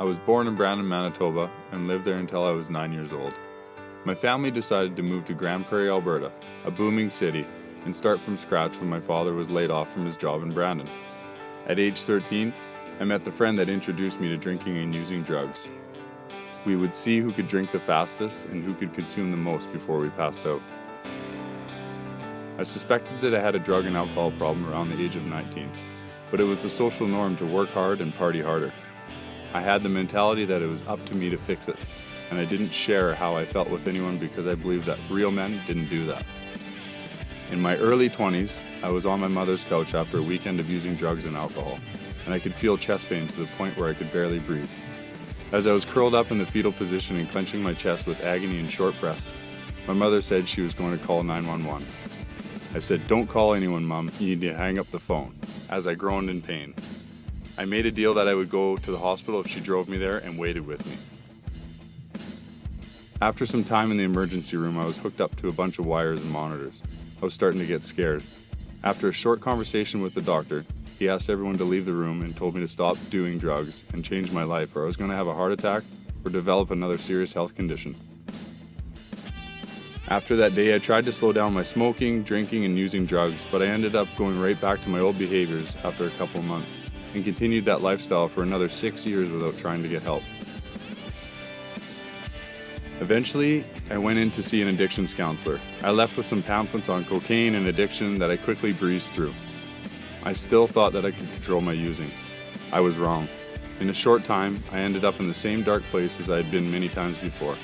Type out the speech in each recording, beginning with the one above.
I was born in Brandon, Manitoba, and lived there until I was 9 years old. My family decided to move to Grand Prairie, Alberta, a booming city, and start from scratch when my father was laid off from his job in Brandon. At age 13, I met the friend that introduced me to drinking and using drugs. We would see who could drink the fastest and who could consume the most before we passed out. I suspected that I had a drug and alcohol problem around the age of 19, but it was the social norm to work hard and party harder. I had the mentality that it was up to me to fix it, and I didn't share how I felt with anyone because I believed that real men didn't do that. In my early 20s, I was on my mother's couch after a weekend of using drugs and alcohol, and I could feel chest pain to the point where I could barely breathe. As I was curled up in the fetal position and clenching my chest with agony and short breaths, my mother said she was going to call 911. I said, "Don't call anyone, Mom, you need to hang up the phone," as I groaned in pain. I made a deal that I would go to the hospital if she drove me there and waited with me. After some time in the emergency room, I was hooked up to a bunch of wires and monitors. I was starting to get scared. After a short conversation with the doctor, he asked everyone to leave the room and told me to stop doing drugs and change my life, or I was going to have a heart attack or develop another serious health condition. After that day, I tried to slow down my smoking, drinking, and using drugs, but I ended up going right back to my old behaviors after a couple of months and continued that lifestyle for another 6 years without trying to get help. Eventually, I went in to see an addictions counselor. I left with some pamphlets on cocaine and addiction that I quickly breezed through. I still thought that I could control my using. I was wrong. In a short time, I ended up in the same dark place as I had been many times before.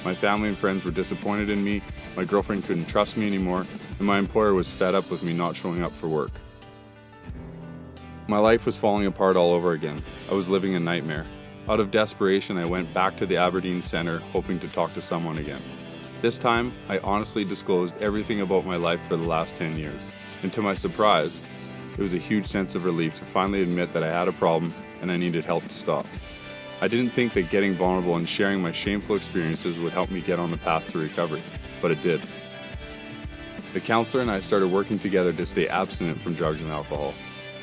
My family and friends were disappointed in me, my girlfriend couldn't trust me anymore, and my employer was fed up with me not showing up for work. My life was falling apart all over again. I was living a nightmare. Out of desperation, I went back to the Aberdeen Center hoping to talk to someone again. This time, I honestly disclosed everything about my life for the last 10 years. And to my surprise, it was a huge sense of relief to finally admit that I had a problem and I needed help to stop. I didn't think that getting vulnerable and sharing my shameful experiences would help me get on the path to recovery, but it did. The counselor and I started working together to stay abstinent from drugs and alcohol.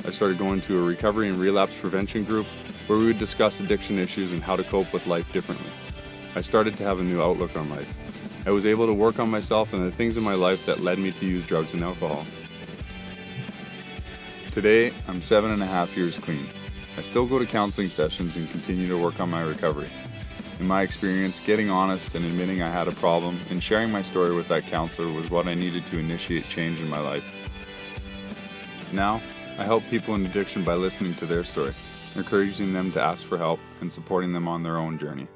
I started going to a recovery and relapse prevention group where we would discuss addiction issues and how to cope with life differently. I started to have a new outlook on life. I was able to work on myself and the things in my life that led me to use drugs and alcohol. Today, I'm 7.5 years clean. I still go to counseling sessions and continue to work on my recovery. In my experience, getting honest and admitting I had a problem and sharing my story with that counselor was what I needed to initiate change in my life. Now, I help people in addiction by listening to their story, encouraging them to ask for help and supporting them on their own journey.